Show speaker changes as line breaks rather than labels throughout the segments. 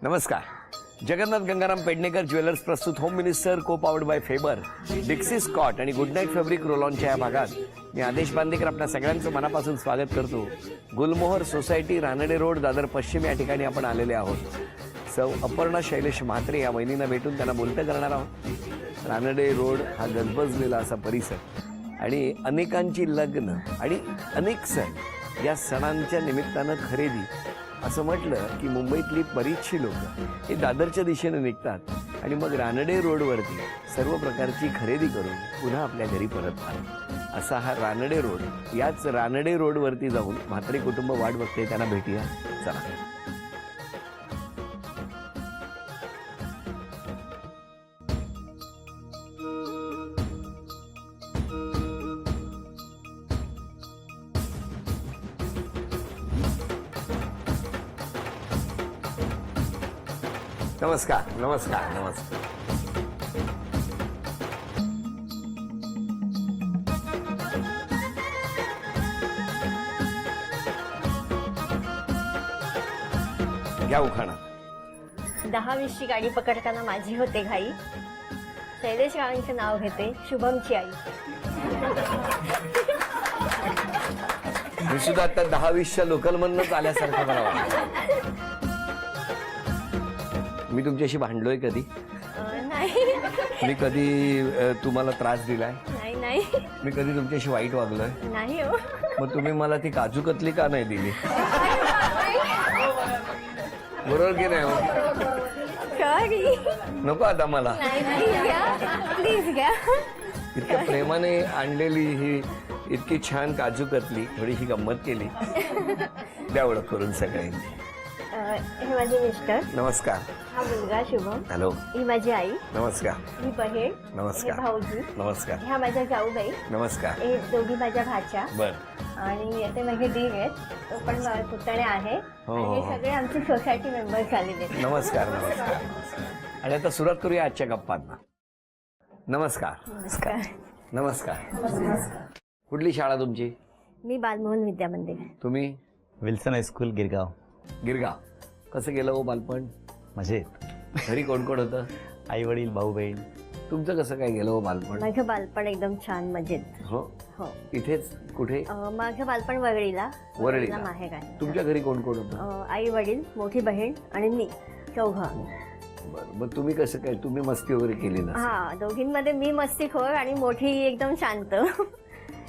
नमस्कार. जगन्नाथ गंगाराम पेडणेकर ज्वेलर्स प्रस्तुत home minister को पावर्ड बाय फेबर, डिक्सी स्कॉट आणि गुड नाईट फॅब्रिक रोलॉनच्या या भागात मी आदेश बांदेकर आपल्या सगळ्यांचं मनापासून स्वागत करतो. गुलमोहर सोसायटी, रानडे रोड, दादर पश्चिम या ठिकाणी आपण आलेले आहोत. सौ अपर्णा शैलेश म्हात्रे या वहिनींना भेटून त्यांना बोलतं करणार आहोत. रानडे रोड हा गजबजलेला असा परिसर आणि अनेकांची लग्न आणि अनेक सण, या सणांच्या निमित्तानं खरेदी असं म्हटलं की मुंबईतली बरीचशी लोक हे दादरच्या दिशेने निघतात आणि मग रानडे रोडवरती सर्व प्रकारची खरेदी करून पुन्हा आपल्या घरी परततात. असा हा रानडे रोड. याच रानडे रोडवरती जाऊन म्हात्रे कुटुंब वाट बघते, त्यांना भेटूया. चला. नमस्कार. नमस्कार. नमस्कार. घ्या उखाणा.
10-20ची गाडी पकडताना माझी होते घाई, शैलेश रावांचं नाव घेते, शुभमची आई.
मी सुद्धा आता 10-20च्या लोकलमधनंच आल्यासारखं मला वाटतं. मी तुमच्याशी भांडलोय कधी?
नाही
मी कधी तुम्हाला त्रास दिलाय?
नाही नाही
मी कधी तुमच्याशी वाईट वागलोय?
नाही हो.
मग तुम्ही मला ती काजू कतली का नाही दिली? बरोबर की नाही हो?
सॉरी.
नको आता मला.
नाही नाही घ्या, प्लीज घ्या.
इतक्या प्रेमाने आणलेली ही इतकी छान काजू कतली, थोडीशी गंमत केली. द्या ओळख करून सगळ्यांची.
हे माझे मिस्टर.
नमस्कार.
हा मुलगा शुभम.
हॅलो.
ही माझी आई.
नमस्कार.
ही बहीण.
नमस्कार.
हे भाऊजी.
नमस्कार.
ह्या माझ्या जाऊबाई.
नमस्कार.
हे दोघी माझ्या भाच्या.
बर.
आणि ते माझे दीर आहेत, तो पण पुतणे आहे.
हो,
आणि
हो,
हे
हो.
सगळे आमचे सोसायटी मेंबर्स आलेले आहेत.
नमस्कार. नमस्कार. आणि आता सुरुवात करूया आजच्या गप्पांना. नमस्कार.
नमस्कार.
नमस्कार. कुठली शाळा तुमची?
मी बालमोहन विद्या मंदिर.
तुम्ही?
Wilson high school Girgaon.
गिरगाव. कसं गेलं हो बालपण?
मजेत.
घरी कोण कोण होतं?
आई वडील, भाऊ बहीण.
तुमचं कसं काय गेलं हो बालपण?
माझं बालपण एकदम छान मजेत.
हो.
हो.
इथेच कुठे?
माझं बालपण वरळीला.
वरळीला.
माहेर आहे.
तुमच्या घरी कोण कोण होतं?
आई वडील, मोठी बहीण आणि मी, चौघं आम्ही.
बरं. मग तुम्ही कसं काय, तुम्ही मस्ती वगैरे केली ना?
हा, दोघींमध्ये मी मस्तीखोर आणि मोठी एकदम शांत.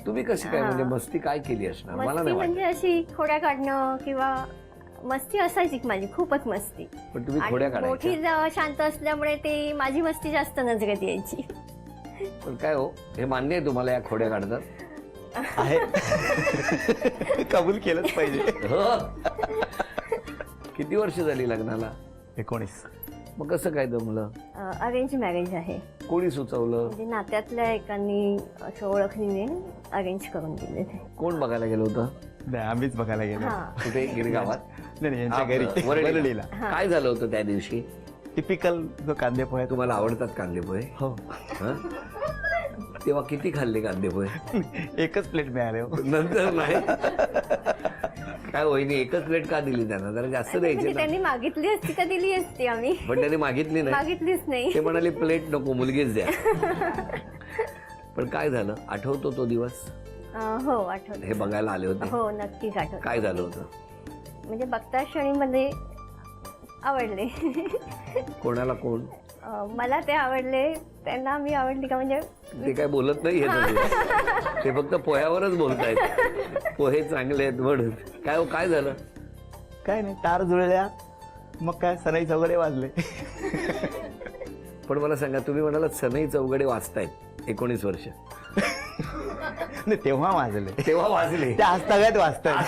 तुम्ही कशी काय, म्हणजे मस्ती काय केली असणार? मला
मस्ती
नाही
म्हणजे अशी खोड्या काढणं किंवा मस्ती असायची माझी, खूपच मस्ती.
पण तुम्ही
आणि
खोड्या
मोठी
काढायच्या.
शांत असल्यामुळे ती माझी मस्ती जास्त नजरेत यायची.
पण काय हो, हे मान्य आहे तुम्हाला, या खोड्या काढतात?
आहे. कबूल केलंच पाहिजे.
हो. किती वर्ष झाली लग्नाला?
19.
मग कसं काय जमलं?
अरेंज मॅरेज आहे.
कोणी सुचवलं?
म्हणजे नात्यातल्या एकानी असं ओळखणीने अरेंज करून दिले ते.
कोण बघायला गेलं होतं?
नाही, आम्हीच बघायला गेलो.
हा.
कुठे? गिरगावात?
नाही, यांच्या घरी
वरळीला.
वरळीला.
काय झालं होतं त्या दिवशी?
टिपिकल जो कांदे पोहे.
तुम्हाला आवडतात कांदे पोहे?
हो.
हं? तेव्हा किती खाल्ले कांदे पोहे?
एकच प्लेट मिळाले हो.
नंतर नाही. काय वहिनी एकच प्लेट का दिली त्यांना? जरा जास्त द्यायची
म्हणजे
ना.
त्यांनी मागितली असती तर दिली असती आम्ही.
पण त्यांनी मागितली नाही.
मागितलीच नाही.
ते म्हणाले प्लेट नको, मुलगीच द्या. पण काय झालं, आठवतो तो दिवस?
हो, आठवत.
हे बघायला आले होते?
हो, नक्कीच आठवत.
काय झालं होतं?
म्हणजे बघता क्षणीमध्ये आवडले.
कोणाला? कोण?
मला ते आवडले, त्यांना मी आवडली का म्हणजे
ते काय बोलत नाही ते फक्त पोह्यावरच बोलतायत. पोहे चांगले आहेत म्हणून. काय हो, काय झालं?
काय नाही, तार जुळल्या, मग काय सनई चौघडे वाजले.
पण मला सांगा, तुम्ही म्हणाला सनई चौघडे वाजतायत, 19 वर्ष.
नाही, तेव्हा वाजले.
तेव्हा वाजले.
ते आजतागायत वाजतात.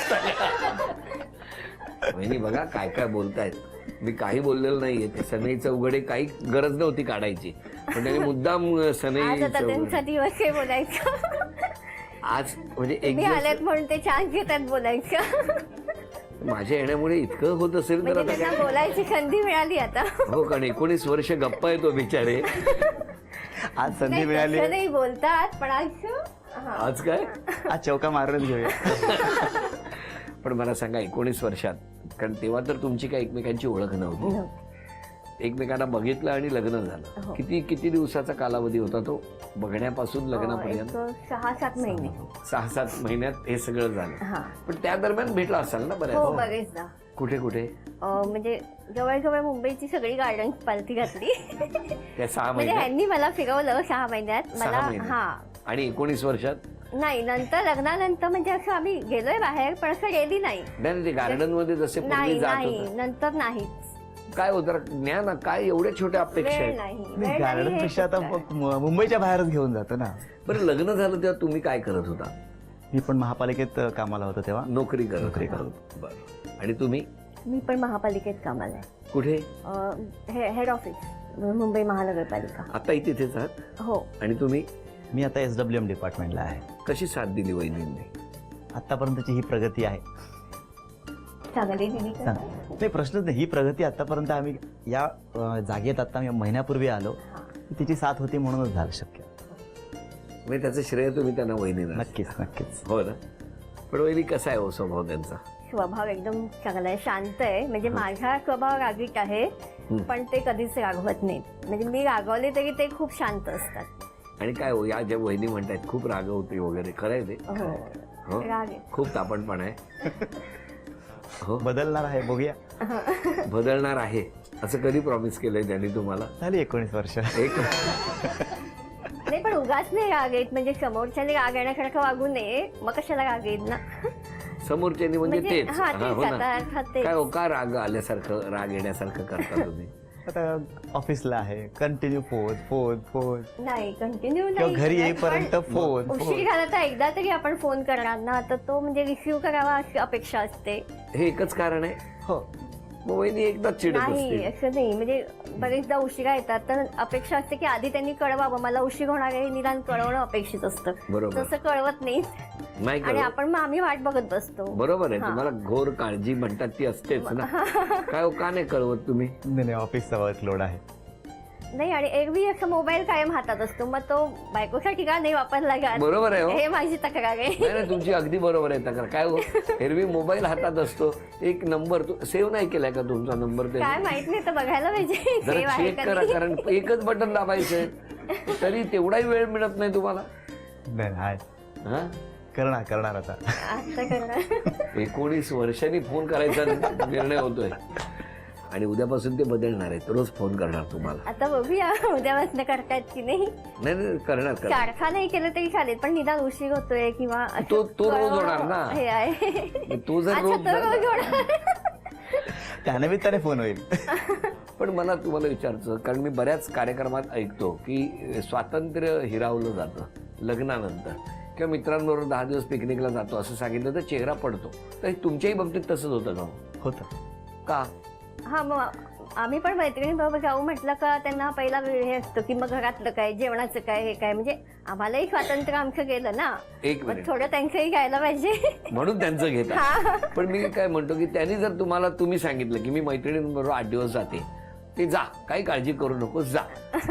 वहिनी बघा काय काय बोलतायत. मी काही बोललेलं नाहीये. ते सनई चौघडे काही गरज नव्हती काढायची, पण त्यांनी मुद्दाम सनई
आज आता
चौघडे.
त्यांचा दिवस आहे बोलायचं.
आज म्हणजे एक
मी
दिवस
आल्यात म्हणून ते चान्स घेतात बोलायचं.
माझ्या येण्यामुळे इतकं होत असेल तर
म्हणजे
आता
त्यांना
काय.
बोलायची संधी मिळाली आता.
हो, कारण 19 वर्ष गप्पा येतो बिचारे.
आज संधी
नाही,
मिळाली.
तसं नाही बोलतात, पण आज
आज काय?
आज चौका मारूनच घेऊया.
पण मला सांगा 19 वर्षात, कारण तेव्हा तर तुमची काही एकमेकांची ओळख नव्हती, एकमेकांना बघितलं आणि लग्न झालं.
हो.
किती दिवसाचा कालावधी होता तो बघण्यापासून लग्नापर्यंत?
6-7 महिने.
6-7 महिन्यात हे सगळं झालं.
हा.
पण त्या दरम्यान भेटला असाल ना
हो
बऱ्याच?
बरेचदा.
कुठे कुठे?
म्हणजे जवळजवळ मुंबईची सगळी गार्डन पालथी घातली.
त्या 6
म्हणजे
महिन्यात?
ह्यांनी मला फिरवलं 6 महिन्यात.
6
मला
महिन्यात.
हा.
आणि 19 वर्षात?
नाही, नंतर लग्नानंतर म्हणजे असं आम्ही गेलोय बाहेर, पण असं गेली नाही.
नाही, ते गार्डन मध्ये जसे पूर्वी
नाही
जात
नाही,
होतं.
नंतर नाही.
काय होतं ज्ञा ना, काय एवढ्या छोट्या अपेक्षा
वेळ
आहेत?
नाही.
गार्डन पेक्षा आता मुंबईच्या बाहेरच घेऊन जातो ना.
बरं, लग्न झालं तेव्हा तुम्ही काय करत होता?
मी पण महापालिकेत कामाला होतो तेव्हा.
नोकरी करत
नोकरी
होता.
करत
बरं. आणि तुम्ही
मी पण महापालिकेत कामाला आहे.
कुठे?
हेड ऑफिस, मुंबई महानगरपालिका.
आताही तिथेच आहात?
हो.
आणि तुम्ही?
मी आता SWM डिपार्टमेंटला आहे.
कशी साथ दिली वहिनींनी?
आतापर्यंतची ही प्रगती आहे.
चांगली दिली का?
नाही, प्रश्नच नाही. ही प्रगती आतापर्यंत आम्ही या जागेत आता मी महिन्यापूर्वी आलो, तिची साथ होती म्हणूनच झालं शक्य.
म्हणजे त्याचं श्रेय तुम्ही त्यांना वहिनीला?
नक्कीच नक्कीच.
हो ना. पण वहिनी कसा आहे हो स्वभाव त्यांचा?
स्वभाव एकदम चांगला आहे, शांत आहे. म्हणजे माझा स्वभाव रागीट आहे, पण ते कधीच रागवत नाहीत. म्हणजे मी रागवले तरी ते खूप शांत असतात.
आणि काय हो, या ज्या वहिनी म्हणतात खूप रागवते वगैरे, खरं आहे ते?
हो,
हो?
राग आहे.
खूप तापणपण आहे. हो,
बदलणार आहे, बघूया.
बदलणार आहे असं कधी प्रॉमिस केलंय त्यांनी तुम्हाला?
झाली 19 वर्ष.
एक
नाही, पण उगाच नाही राग येत. म्हणजे समोरच्याने राग येण्यासारखं वागू नये, मग कशाला राग येत ना.
समोरच्यानी म्हणजे तेच.
हा,
हा,
तेच
हो ना.
आता तेच.
काय हो, का राग आल्यासारखं, राग येण्यासारखं करता तुम्ही?
आता ऑफिसला आहे, कंटिन्यू फोन फोन फोन.
नाही, कंटिन्यू
किंवा
नाही
घरी
करत,
येईपर्यंत
पण
फोन
उशीर
फोन.
झाला तर एकदा तरी आपण फोन करणार ना, तर तो म्हणजे रिसिव्ह करावा अशी अपेक्षा असते.
हे एकच कारण आहे?
हो.
मग वहिनी एकदाच चिडत
नाही,
असते.
असं नाही. म्हणजे बरेचदा उशिरा येतात, तर अपेक्षा असते की आधी त्यांनी कळवावं, मला उशीर होणार आहे, निदान कळवणं अपेक्षित असतं.
बरोबर.
तसं कळवत नाही
नाही
आणि
कळत.
आपण मग आम्ही वाट बघत बसतो.
बरोबर आहे.
हा.
तुम्हाला घोर काळजी म्हणतात ती असतेच ना. काय हो, का नाही कळवत तुम्ही?
नाही, ऑफिसचा वर्कलोड आहे.
नाही, आणि एरवी असं मोबाईल कायम हातात असतो, मग तो बायकोसाठी का नाही वापरला जात?
बरोबर आहे हो.
हे माझी तक्रार आहे.
नाही नाही, तुमची अगदी बरोबर आहे तक्रार. काय हो, एरवी मोबाईल हातात असतो, एक नंबर सेव्ह नाही केलाय का तुमचा नंबर? ते
काय माहित नाही, तर बघायला पाहिजे.
जरा
Save आहे
चेक
का
करा,
नाही?
कारण एकच बटन दाबायचंय, तरी तेवढाही वेळ मिळत नाही तुम्हाला.
नाही आहे,
हा,
करणार आता.
आता करणार.
19 वर्षांनी फोन करायचा निर्णय होतोय आणि उद्यापासून ते बदलणार आहेत, रोज फोन करणार तुम्हाला.
आता बघूया उद्यापासून करतायत की नाही.
नाही नाही, करणार.
सारखा नाही केलं तरी चालेल, पण निदान उशीर होतोय किंवा असं
तो रोज
कळवणं
होणार ना.
हे आहे.
तो जर
अच्छा,
रोज
तो रोज होणार.
त्यानिमित्ताने फोन होईल.
पण मला तुम्हाला विचारायचं, कारण मी बऱ्याच कार्यक्रमात ऐकतो की स्वातंत्र्य हिरावलं जातं लग्नानंतर, किंवा मित्रांबरोबर 10 दिवस पिकनिकला जातो असं सांगितलं तर चेहरा पडतो. तर तुमच्याही बाबतीत तसंच होतं का?
होतं.
का?
हा, मग आम्ही पण मैत्रिणीबरोबर जाऊ म्हटलं का त्यांना पहिला हे असतो की मग घरातलं काय, जेवणाचं काय, हे काय. म्हणजे आम्हालाही स्वातंत्र्य आमचं गेलं ना,
एक
मग
मिनिट,
थोडं त्यांचंही घ्यायला पाहिजे.
म्हणून त्यांचं घेतात. पण मी काय म्हणतो की त्यांनी जर तुम्ही सांगितलं की मी मैत्रिणींबरोबर 8 दिवस जाते, ते जा, काही काळजी करू नकोस, जा,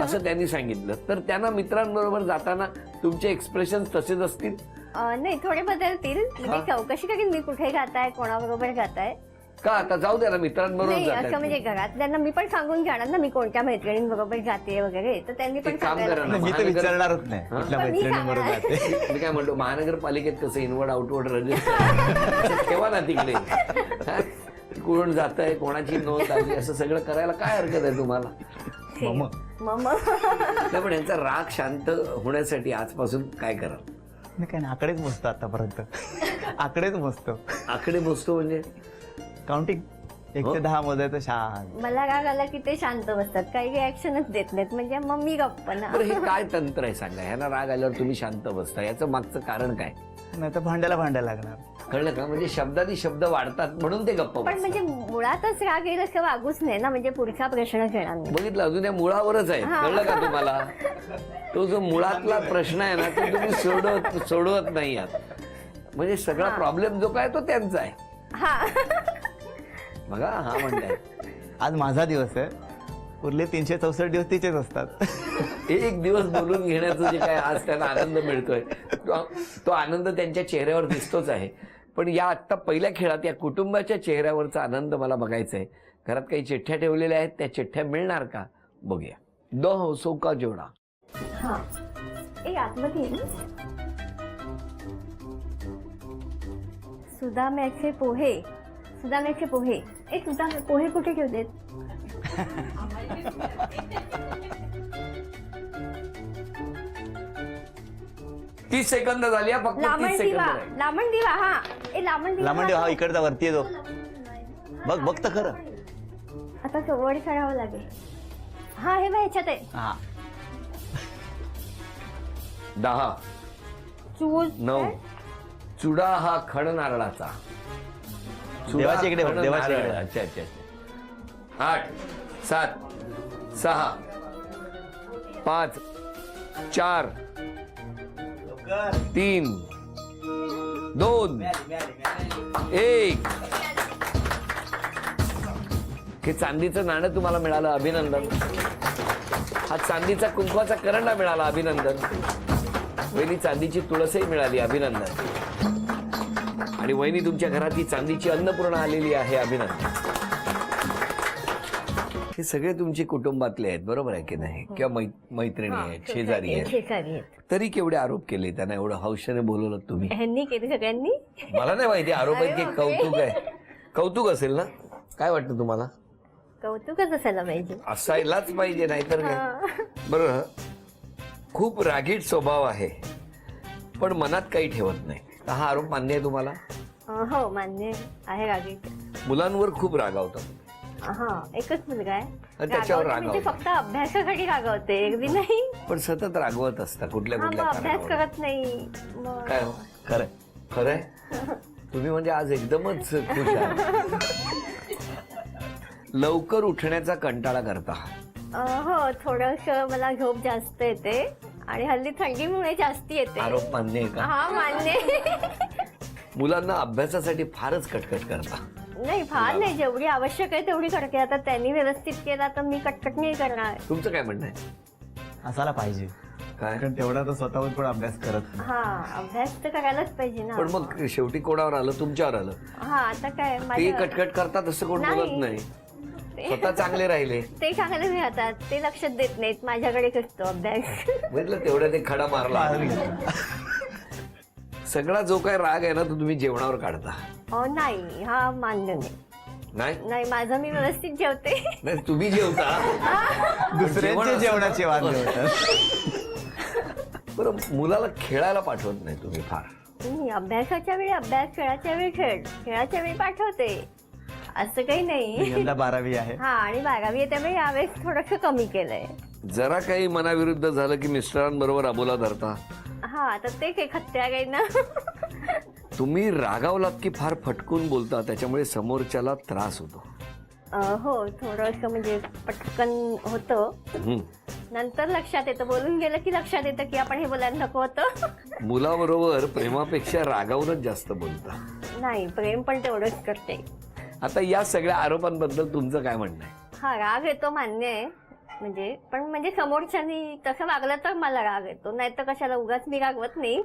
असं त्यांनी सांगितलं, तर त्यांना मित्रांबरोबर जाताना तुमचे एक्सप्रेशन तसेच असतील?
नाही, थोडे बदलतील. म्हणजे चौकशी करीन मी कुठे जाताय, कोणाबरोबर जाताय.
का आता जाऊ द्या ना, मित्रांबरोबर
नाही, असं म्हणजे
जाताय.
घरातल्यांना मी पण सांगून जाणार ना मी कोणत्या मैत्रिणींबरोबर जाते वगैरे, तर त्यांनी पण
एक काम
सांगायला
करा ना.
नाही, मी तर विचारणारच नाही कुठल्या
पण मी
मैत्रिणीबरोबर
सांगणार.
जाते.
मी काय म्हणतो, महानगरपालिकेत कसं इनवर्ड आउटवर्ड रजिस्टर ठेवा ना तिकडे. हा? कोण जात आहे, कोणाची नोंद आली, असं सगळं करायला काय हरकत आहे तुम्हाला?
मग
नाही, पण यांचा राग शांत होण्यासाठी आजपासून काय करा?
नाही, काय नाही, आकडेच बसतो आतापर्यंत. आकडेच बसतो.
आकडे बसतो म्हणजे
काउंटिंग 1 ते 10 मोजायचं शांत.
मला राग आला की ते शांत बसतात, काही रिॲक्शनच देत नाहीत. म्हणजे मग मी गप्प ना.
बरं, हे काय तंत्र आहे सांगा? ह्यांना राग आल्यावर तुम्ही शांत बसता, याचं मागचं कारण काय?
नाही तर भांडायला लागणार.
कळलं का? म्हणजे शब्दादी शब्द वाढतात म्हणून ते गप्प
पण
बसतात.
म्हणजे मुळातच राग येईल असं वागूच नाही ना, म्हणजे पुढचा प्रश्न येणार नाही.
बघितलं, अजून या मुळावरच आहे. कळलं का तुम्हाला? तो जो मुळातला प्रश्न आहे ना, तो तुम्ही सोडवत नाही आहात. म्हणजे सगळा प्रॉब्लेम जो काय तो त्यांचा आहे.
हा,
बघा, हा म्हणताय
आज माझा दिवस आहे, उरले 364 दिवस तिचेच असतात.
एक दिवस बोलून घेण्याचं जे काय आज त्यांना आनंद मिळतोय, तो आनंद त्यांच्या चेहऱ्यावर दिसतोच आहे. पण या आत्ता पहिल्या खेळात या कुटुंबाच्या चेहऱ्यावरचा आनंद मला बघायचा आहे घरात काही चिठ्ठ्या ठेवलेल्या आहेत, त्या चिठ्ठ्या मिळणार का बघूया. 2 हौसों का जोडा.
हा ए आतमध्ये ये ना. सुदाम्याचे पोहे. सुदाम्याचे पोहे. ए सुदा पोहे कुठे ठेवलेत?
30 सेकंद झाली हा, फक्त 30
लामण
सेकंद
दिवा.
आहे.
लामण दिवा. हा ए लामण दिवा.
लामंडी हा इकडचा वरती येतो. बघ बघ तर खरं.
आता वर चढावं लागेल. हा हे बघ ह्याच्यात आहे.
हा
10,
चूल
9. चुडा हा खड नारळाचा. चुडा,
देवाच्या इकडे बघ,
खड,
देवाच्या
नारळ.
इकडे.
अच्छा अच्छा अच्छा. 8, 7, 6, 5, 4, 3, 2, 1. हे चांदीचं नाणं तुम्हाला मिळालं, अभिनंदन. हा चांदीचा कुंकवाचा करंडा मिळाला, अभिनंदन. वहिनी चांदीची तुळसही मिळाली, अभिनंदन. आणि वहिनी तुमच्या घरात ही चांदीची अन्नपूर्णा आलेली आहे, अभिनंदन. हे सगळे तुमचे कुटुंबातले आहेत, बरोबर आहे की नाही? किंवा मैत्रिणी आहेत, शेजारी आहेत.
शेजारी आहेत.
तरी केवढे आरोप केले त्यांना, एवढं हौशेने बोलवलं तुम्ही.
ह्यांनी केली सगळ्यांनी.
मला नाही माहिती आरोप आहेत की
अरे
कौतुक आहे. कौतुक असेल ना? काय वाटतं तुम्हाला?
कौतुकच असायला पाहिजे.
असायलाच पाहिजे, नाहीतर काय. बरं, खूप रागीट स्वभाव आहे पण मनात काही ठेवत नाही, हा आरोप मान्य आहे तुम्हाला?
हो मान्य आहे. रागीट.
मुलांवर खूप रागावतात.
हा एकच मुलगा आहे.
त्याच्यावर
रागावते म्हणजे
रागावते.
फक्त अभ्यासासाठी रागावते, एरवी नाही.
पण सतत रागवत असता कुठल्या
हा मग
कुठल्या
अभ्यास
कारणावरून.
करत नाही मग.
काय हो?
खरं.
खरंय? तुम्ही म्हणजे आज एकदमच खुश आहात. लवकर उठण्याचा कंटाळा करता.
हो थोडस मला झोप जास्त येते आणि हल्ली थंडीमुळे जास्ती येते.
आरोप मान्य आहे का?
हा मान्य.
मुलांना अभ्यासासाठी फारच कटकट करता.
नाही फार नाही, जेवढी आवश्यक आहे तेवढी करते. आता त्यांनी व्यवस्थित केला तर मी कटकट नाही करणार.
तुमचं काय म्हणणं आहे?
असायला पाहिजे,
काय?
कारण तेवढा तर स्वतःहून पण अभ्यास करत नाही.
हा अभ्यास तर करायलाच पाहिजे ना.
पण मग शेवटी कोणावर आलं? तुमच्यावर आलं.
हा आता काय
ते
माझ्या
कटकट करतात असं कोण
नाही.
बोलत नाही. स्वतः चांगले राहिले.
ते चांगले राहतात, ते लक्षात देत नाहीत. माझ्याकडे असतो अभ्यास.
म्हटलं तेवढ्या ते खडा मारला. सगळा जो काय राग आहे ना तो तुम्ही जेवणावर काढता.
नाही हा मान्य नाही.
नाही
नाही माझं मी व्यवस्थित जेवते.
नाही, तुम्ही जेवता.
दुसऱ्यांच्या जेवणाचे वाद होतात.
बरं, मुलाला खेळायला पाठवत नाही तुम्ही फार.
मी अभ्यासाच्या वेळी अभ्यास, खेळाच्या वेळी खेळ, खेळाच्या वेळी पाठवते, असं काही नाही.
यंदा 12वी आहे.
हा आणि 12वी आहे त्यामुळे यावेळेस थोडस कमी केलंय.
जरा काही मनाविरुद्ध झालं की मिस्टरांबरोबर अबोला धरता.
हा तर ते काही खत्याग आहे ना.
तुम्ही रागावलात की फार फटकून बोलता, त्याच्यामुळे समोरच्याला त्रास होतो.
हो थोडस म्हणजे पटकन होतं,
हम्म.
नंतर लक्षात येतं. बोलून गेलं की लक्षात येतं की आपण हे बोलायला नको होतं.
मुलाबरोबर प्रेमापेक्षा रागावूनच जास्त बोलता.
नाही प्रेम पण तेवढंच करते.
आता या सगळ्या आरोपांबद्दल तुमचं काय म्हणणं आहे?
हा राग येतो मान्य आहे, म्हणजे पण म्हणजे समोरच्यानी तसं वागलं तर मला राग येतो, नाही तर कशाला उगाच मी रागवत नाही.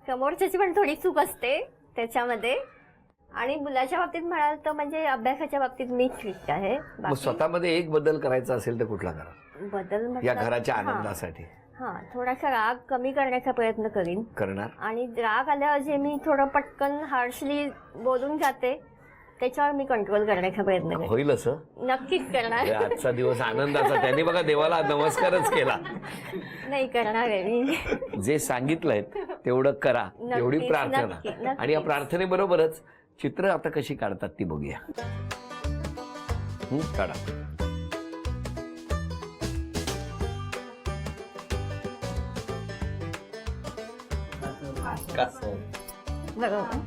समोरच्याची पण थोडी चूक असते त्याच्यामध्ये. आणि मुलाच्या बाबतीत म्हणाल तर म्हणजे अभ्यासाच्या बाबतीत मी ठीक आहे.
मग स्वतःमध्ये एक बदल करायचा असेल तर कुठला करा?
बदल
या
म्हटलं-
घराच्या
हा.
आनंदासाठी
हा थोडासा राग कमी करण्याचा प्रयत्न करीन.
करणार.
आणि राग आल्यावर जे मी थोडं पटकन हार्शली बोलून जाते त्याच्यावर मी कंट्रोल करण्याचा प्रयत्न करेन.
होईल असं?
नक्कीच करणार.
हे आजचा दिवस आनंदाचा. त्यांनी बघा देवाला नमस्कारच केला.
नाही करणार आहे मी.
जे सांगितलंय तेवढं करा,
नक्की,
एवढी
नक्की,
प्रार्थना.
नक्की.
आणि या प्रार्थनेबरोबरच चित्र आता कशी काढतात ती बघूया. काढा.
बरोबर.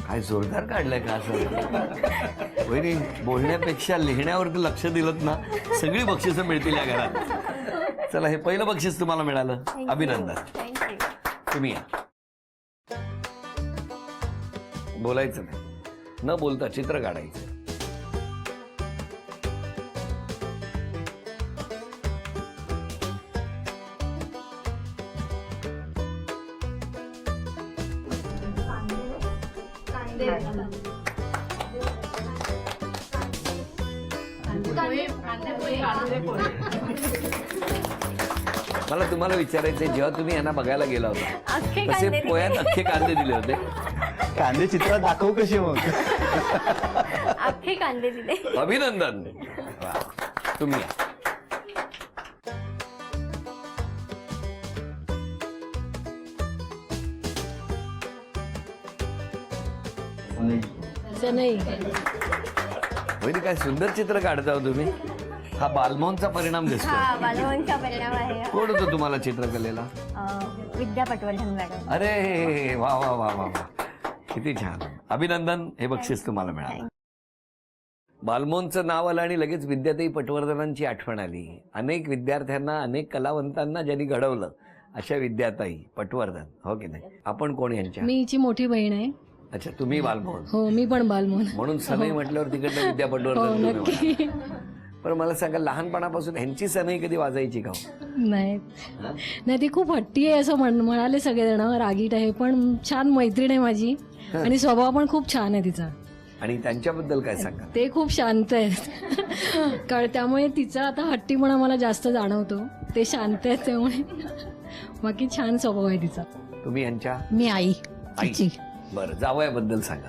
काय जोरदार काढलंय का असं? वहिनी बोलण्यापेक्षा लिहिण्यावरती लक्ष दिलं ना, सगळी बक्षिसं मिळतील या घरात. चला, हे पहिलं बक्षीस तुम्हाला मिळालं, अभिनंदन.
थँक्यू.
तुम्ही या. बोलायचं नाही, न बोलता चित्र काढायचं. मला तुम्हाला विचारायचंय, जेव्हा तुम्ही यांना बघायला गेला होता
अख्खे
तसे
कांदे दिले.
पोह्यात अख्खे कांदे दिले होते.
कांदे चित्रात दाखवू कशी मग?
अख्खे कांदे दिले.
अभिनंदन. वा. तुम्ही या.
नाही
वहिनी काय सुंदर चित्र काढता हो तुम्ही. हा बालमोहनचा परिणाम दिसतो.
हा बालवंचा परिणाम आहे हा.
कोण होतं तुम्हाला चित्रकलेला?
विद्या पटवर्धन मॅडम.
अरे वा वा वा वा वा, किती छान. अभिनंदन, हे बक्षीस तुम्हाला मिळालं. बालमोहनचं नाव आलं आणि लगेच विद्याताई पटवर्धनांची आठवण आली. अनेक विद्यार्थ्यांना, अनेक कलावंतांना ज्यांनी घडवलं अशा विद्याताई पटवर्धन, हो की नाही? आपण कोण यांच्या?
मी हिची मोठी बहीण आहे.
अच्छा, तुम्ही बालमोहन.
हो, मी पण बालमोहन.
म्हणून सनई म्हटल्यावर तिकडनं विद्या
हो,
पटवर्धन तुम्ही
नक्की.
म्हणाल. पण मला सांगा, लहानपणापासून ह्यांची सनई कधी वाजायची का हो?
नाही नाही, ती खूप हट्टी आहे असं म्हणाले सगळेजण, रागीट आहे, पण छान मैत्रीण आहे माझी आणि स्वभाव पण खूप छान आहे तिचा.
आणि त्यांच्याबद्दल काय सांगा?
ते खूप शांत आहेत कारण त्यामुळे तिचा आता हट्टीपणा मला जास्त जाणवतो. ते शांत आहेत त्यामुळे, बाकी छान स्वभाव आहे तिचा.
तुम्ही यांच्या
मी आई
आई.
तिची.
बरं, जावयाबद्दल सांगा.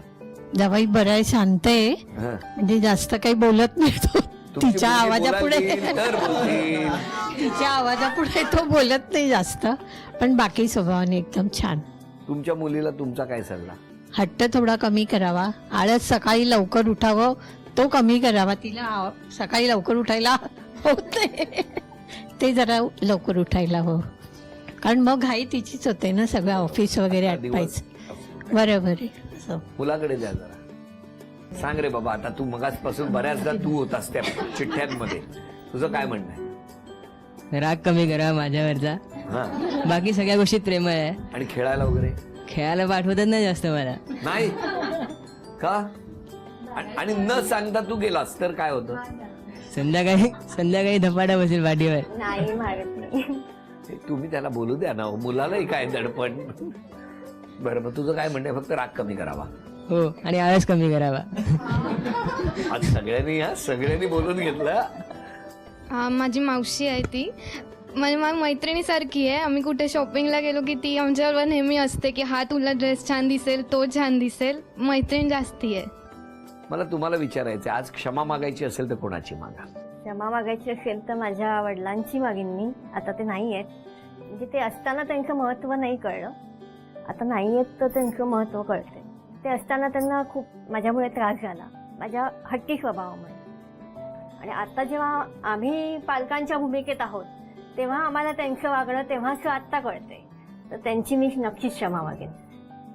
जावाई बरं आहे, शांत आहे,
हं.
म्हणजे जास्त काही बोलत नाही तो.
तुमची
तिच्या
मुलगी
आवाजापुढे
बोलायची तर बोलतील.
तिच्या आवाजापुढे तो बोलत नाही जास्त, पण बाकी स्वभावाने एकदम छान.
तुमच्या मुलीला तुमचा काय सल्ला?
हट्ट थोडा कमी करावा, आळस सकाळी लवकर उठावं तो कमी करावा. तिला सकाळी लवकर उठायला होत नाही, ते जरा लवकर उठायला हो, कारण मग घाई तिचीच होते ना, सगळं ऑफिस वगैरे आटपायचं. बरोबर आहे. असं.
मुलाकडे द्या जरा. सांग रे बाबा, आता तू मगाचपासून बऱ्याचदा तू होतास त्या चिठ्ठ्यांमध्ये, तुझं काय म्हणणं आहे?
राग कमी करा माझ्यावरचा,
हा.
बाकी सगळ्या गोष्टीत प्रेम आहे.
आणि खेळायला वगैरे
खेळायला पाठवतच नाही जास्त मला.
नाही का? आणि न सांगता तू गेलास तर काय होतं?
संध्याकाळी धपाटा बसेल पाठीवर.
नाही मारत नाही.
हे तुम्ही त्याला बोलू द्या ना, मुलालाही काय दडपण. बरं, मग तुझं काय म्हणणं आहे? फक्त राग कमी करावा.
हो, आणि आळस कमी करावा.
आज सगळ्यांनी बोलून घेतलं.
माझी मावशी आहे ती, म्हणजे माझ्या मैत्रिणीसारखी आहे. आम्ही कुठे शॉपिंगला गेलो की ती आमच्याबरोबर नेहमी असते की हा तुला ड्रेस छान दिसेल, तो छान दिसेल. मैत्रीण जास्ती आहे.
मला तुम्हाला विचारायचं, आज क्षमा मागायची असेल तर कोणाची मागा?
क्षमा मागायची असेल तर माझ्या वडिलांची मागेन मी. आता ते नाही आहेत, म्हणजे ते असताना त्यांचं महत्त्व नाही कळलं, आता नाही आहेत तर त्यांचं महत्त्व कळते. ते असताना त्यांना खूप माझ्यामुळे त्रास झाला, माझ्या हट्टी स्वभावामुळे. आणि आता जेव्हा आम्ही पालकांच्या भूमिकेत आहोत तेव्हा आम्हाला त्यांचं वागणं तेव्हाच आत्ता कळते, तर त्यांची मी नक्कीच क्षमा मागेन.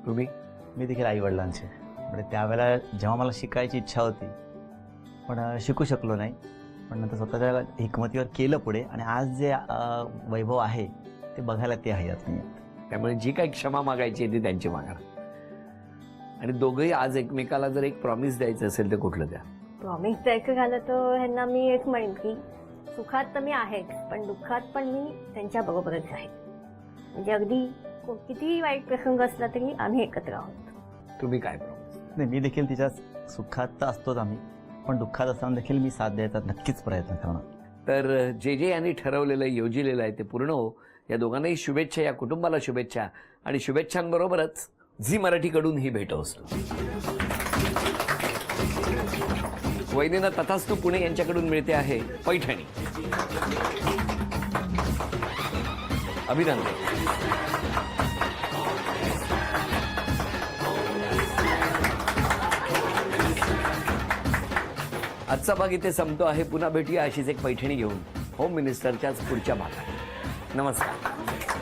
तुम्ही?
मी देखील आई वडिलांचे. म्हणजे त्यावेळेला जेव्हा मला शिकायची इच्छा होती पण शिकू शकलो नाही, पण नंतर स्वतःच्या हिकमतीवर केलं पुढे, आणि आज जे वैभव आहे ते बघायला ते हयात नाही.
त्यामुळे जी काही क्षमा मागायची आहे ती त्यांची मागा. आणि दोघंही आज एकमेकाला जर एक प्रॉमिस द्यायचं असेल तर कुठलं द्या?
प्रॉमिस द्यायचं झालं तर ह्यांना मी एक म्हणेन की सुखात तर मी आहेच, पण दुःखात पण मी त्यांच्याबरोबरच आहे. म्हणजे अगदी कितीही वाईट प्रसंग असला तरी आम्ही एकत्र आहोत.
तुम्ही काय प्रॉमिस?
नाही, मी देखील तिच्या सुखात तर असतोच आम्ही, पण दुःखात असताना देखील मी साथ द्यायचा नक्कीच प्रयत्न करणार.
तर जे जे यांनी ठरवलेलं आहे, योजिलेलं आहे ते पूर्ण हो. या दोघांनाही शुभेच्छा, या कुटुंबाला शुभेच्छा, आणि शुभेच्छांबरोबरच झी मराठीकडून ही भेट असतो. वैनीना तथास्तु पुणे यांच्याकडून मिळते आहे पैठणी. अभिनंदन. आजचा भाग इथे संपतो आहे. पुन्हा भेटूया अशीच एक पैठणी घेऊन होम मिनिस्टरच्याच पुढच्या भागात. नमस्कार.